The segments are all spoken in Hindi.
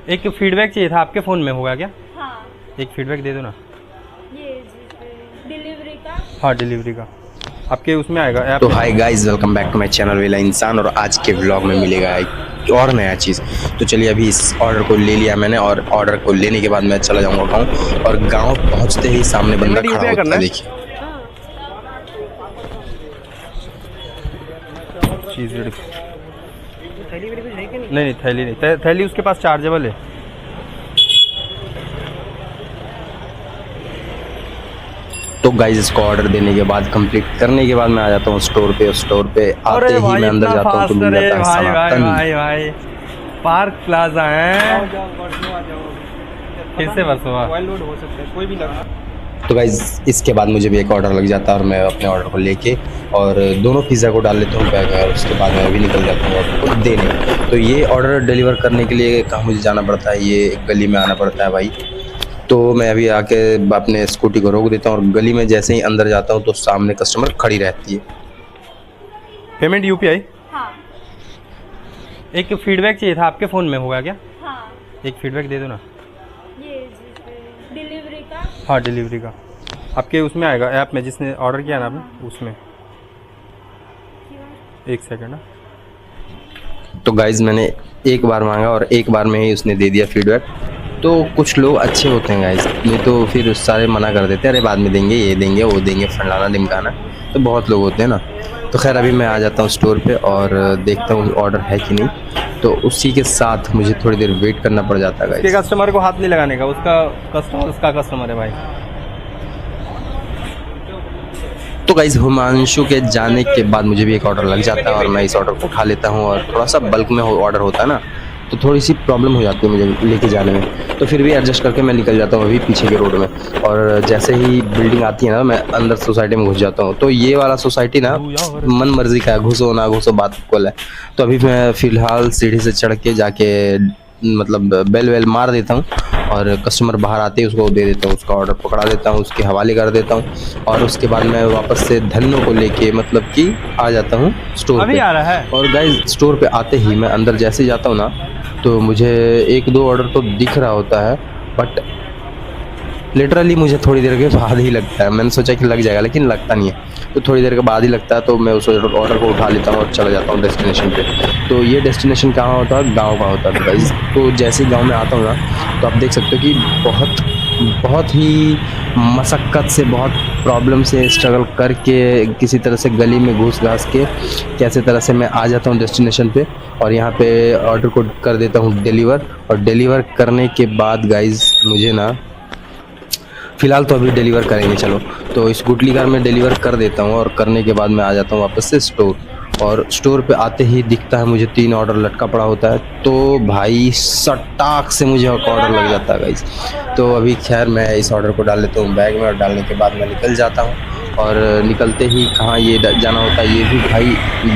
एक फीडबैक चाहिए था, आपके फ़ोन में होगा क्या? हाँ, एक फीडबैक दे दो ना। ये डिलीवरी का। हाँ, डिलीवरी का आपके उसमें आएगा ऐप। तो hi guys, welcome back to my channel Vella Insaan. और आज के व्लॉग में मिलेगा एक और नया चीज़। तो चलिए, अभी इस ऑर्डर को ले लिया मैंने और ऑर्डर को लेने के बाद मैं चला जाऊंगा गाँव। और गाँव पहुंचते ही सामने बंदा खड़ा होता है, देखिए। चीज़ नहीं, थैली नहीं, थैली उसके पास चार्जेबल है। तो गाइस, इसको ऑर्डर देने के बाद, कंप्लीट करने के बाद मैं आ जाता हूँ स्टोर पे। स्टोर पे आते ही मैं अंदर जाता हूँ तो मिल जाता है सनातन। भाई पार्क प्लाजा है। फिर से बस हुआ लोड हो सकता है, कोई भी लगा। तो गाइस, इसके बाद मुझे भी एक ऑर्डर लग जाता है और मैं अपने ऑर्डर को लेके और दोनों पिज़्ज़ा को डाल लेता हूँ बैग में। और उसके बाद मैं भी निकल जाता हूँ ऑर्डर को देने। तो ये ऑर्डर डिलीवर करने के लिए कहाँ मुझे जाना पड़ता है, ये एक गली में आना पड़ता है भाई। तो मैं अभी आके अपने स्कूटी को रोक देता हूँ और गली में जैसे ही अंदर जाता हूँ तो सामने कस्टमर खड़ी रहती है। Payment UPI. हाँ, एक फीडबैक चाहिए था, आपके फ़ोन में होगा क्या? हाँ, एक फीडबैक दे दो ना। ये डिलीवरी का। हाँ, डिलीवरी का आपके उसमें आएगा ऐप में, जिसने ऑर्डर किया ना आपने उसमें। एक सेकंड ना। तो गाइज, मैंने एक बार मांगा और एक बार में ही उसने दे दिया फीडबैक। तो कुछ लोग अच्छे होते हैं गाइज, नहीं तो फिर सारे मना कर देते हैं, अरे बाद में देंगे, ये देंगे, वो देंगे, फलाना ढिमकाना। तो बहुत लोग होते हैं ना। तो खैर, अभी मैं आ जाता हूँ स्टोर पे और देखता हूँ ऑर्डर है कि नहीं। तो उसी के साथ मुझे थोड़ी देर वेट करना पड़ जाता है गाइज। कस्टमर को हाथ नहीं लगाने का, उसका कस्टमर है भाई। तो गाइज, हुमांशु के जाने के बाद मुझे भी एक ऑर्डर लग जाता है और मैं इस ऑर्डर को उठा लेता हूँ। और थोड़ा सा बल्क में ऑर्डर होता है ना, तो थोड़ी सी प्रॉब्लम हो जाती है मुझे लेके जाने में। तो फिर भी एडजस्ट करके मैं निकल जाता हूँ अभी पीछे के रोड में। और जैसे ही बिल्डिंग आती है ना, मैं अंदर सोसाइटी में घुस जाता हूँ। तो ये वाला सोसाइटी ना मन मर्जी का है, घुसो ना घुसो बात को है। तो अभी मैं फ़िलहाल सीढ़ी से चढ़ के जाके मतलब बेल वेल मार देता हूँ और कस्टमर बाहर आते ही उसको दे देता हूँ, उसका ऑर्डर पकड़ा देता हूँ, उसके हवाले कर देता हूँ। और उसके बाद मैं वापस से धन्नो को लेके मतलब कि आ जाता हूँ स्टोर अभी पे। आ रहा है। और गाइस, स्टोर पे आते ही मैं अंदर जैसे ही जाता हूँ ना, तो मुझे एक दो ऑर्डर तो दिख रहा होता है, बट लिटरली मुझे थोड़ी देर के बाद ही लगता है। मैंने सोचा कि लग जाएगा, लेकिन लगता नहीं है। तो थोड़ी देर के बाद ही लगता है। तो मैं उस ऑर्डर को उठा लेता हूँ और चला जाता हूँ डेस्टिनेशन पे। तो ये डेस्टिनेशन कहाँ होता है? गांव का होता है गाइस। तो जैसे ही गांव में आता हूँ ना, तो आप देख सकते हो कि बहुत ही मशक्क़त से, बहुत प्रॉब्लम से स्ट्रगल करके किसी तरह से गली में घुस घास के कैसे तरह से मैं आ जाता हूँ डेस्टिनेशन पे। और यहाँ पे ऑर्डर को कर देता हूँ डिलीवर। और डिलीवर करने के बाद गाइस, मुझे ना फ़िलहाल तो अभी डिलीवर करेंगे, चलो। तो इस गुटली कार में डिलीवर कर देता हूँ और करने के बाद मैं आ जाता हूँ वापस से स्टोर। और स्टोर पे आते ही दिखता है मुझे 3 ऑर्डर लटका पड़ा होता है। तो भाई सटाक से मुझे ऑर्डर लग जाता है गाइस। तो अभी खैर मैं इस ऑर्डर को डाल लेता हूँ बैग में और डालने के बाद मैं निकल जाता हूँ। और निकलते ही कहाँ ये जाना होता है, ये भी भाई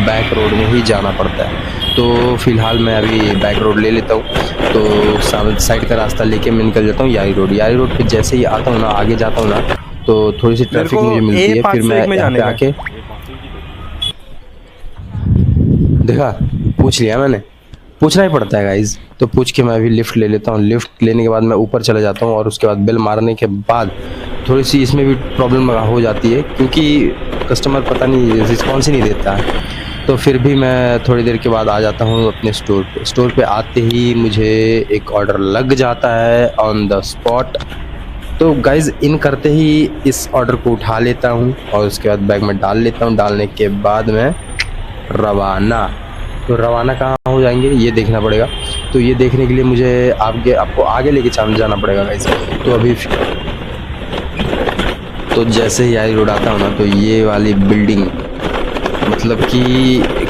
बैक रोड में ही जाना पड़ता है। तो फ़िलहाल मैं अभी बैक रोड ले लेता हूँ। तो साइड का रास्ता लेके मैं निकल जाता हूँ यारी रोड पे। जैसे ही आता हूँ ना, आगे जाता हूँ ना, तो थोड़ी सी ट्रैफिक मुझे मिलती है। फिर मैं यहाँ पे आके देखा, पूछ लिया मैंने, पूछना ही पड़ता है गाइज। तो पूछ के मैं अभी लिफ्ट ले लेता हूँ। लिफ्ट लेने के बाद मैं ऊपर चला जाता हूँ। और उसके बाद बेल मारने के बाद थोड़ी सी इसमें भी प्रॉब्लम हो जाती है, क्योंकि कस्टमर पता नहीं रिस्पॉन्स ही नहीं देता है। तो फिर भी मैं थोड़ी देर के बाद आ जाता हूँ अपने स्टोर पे। स्टोर पे आते ही मुझे एक ऑर्डर लग जाता है ऑन द स्पॉट। तो गाइज़, इन करते ही इस ऑर्डर को उठा लेता हूँ और उसके बाद बैग में डाल लेता हूँ। डालने के बाद मैं रवाना। तो रवाना कहाँ हो जाएंगे ये देखना पड़ेगा। तो ये देखने के लिए मुझे आपको आगे लेके जाना पड़ेगा गाइज़। तो अभी तो जैसे ही यारी रोड आता हूँ ना, तो ये वाली बिल्डिंग, मतलब कि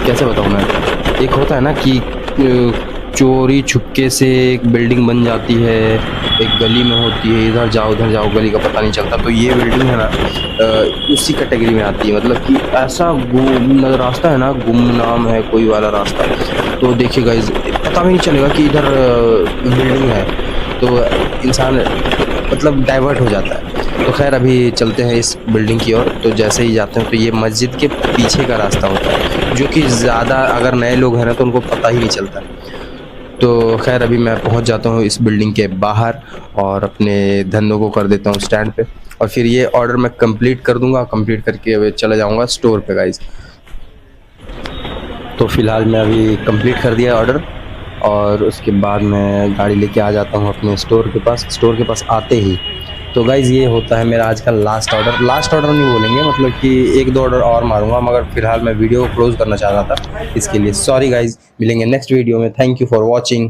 कैसे बताऊँ मैं, एक होता है ना कि चोरी छुपके से एक बिल्डिंग बन जाती है, एक गली में होती है, इधर जाओ उधर जाओ, गली का पता नहीं चलता। तो ये बिल्डिंग है ना, उसी कैटेगरी में आती है। मतलब कि ऐसा रास्ता है ना, गुमनाम है कोई वाला रास्ता। तो देखिए गाइस, पता भी नहीं चलेगा कि इधर बिल्डिंग है, तो इंसान मतलब डाइवर्ट हो जाता है। तो खैर, अभी चलते हैं इस बिल्डिंग की ओर। तो जैसे ही जाते हैं तो ये मस्जिद के पीछे का रास्ता होता है, जो कि ज़्यादा अगर नए लोग हैं ना तो उनको पता ही नहीं चलता। तो खैर अभी मैं पहुंच जाता हूं इस बिल्डिंग के बाहर और अपने धंधों को कर देता हूं स्टैंड पे, और फिर ये ऑर्डर मैं कंप्लीट कर दूंगा। कंप्लीट करके चला जाऊंगा स्टोर पे गाइस। तो फ़िलहाल मैं अभी कंप्लीट कर दिया ऑर्डर, और उसके बाद मैं गाड़ी लेके आ जाता हूँ अपने स्टोर के पास। स्टोर के पास आते ही तो गाइज़ ये होता है मेरा आज का लास्ट ऑर्डर। लास्ट ऑर्डर नहीं बोलेंगे, मतलब कि 1-2 ऑर्डर और मारूंगा, मगर फ़िलहाल मैं वीडियो को क्लोज़ करना चाह रहा था, इसके लिए सॉरी गाइज़। मिलेंगे नेक्स्ट वीडियो में। Thank you for watching.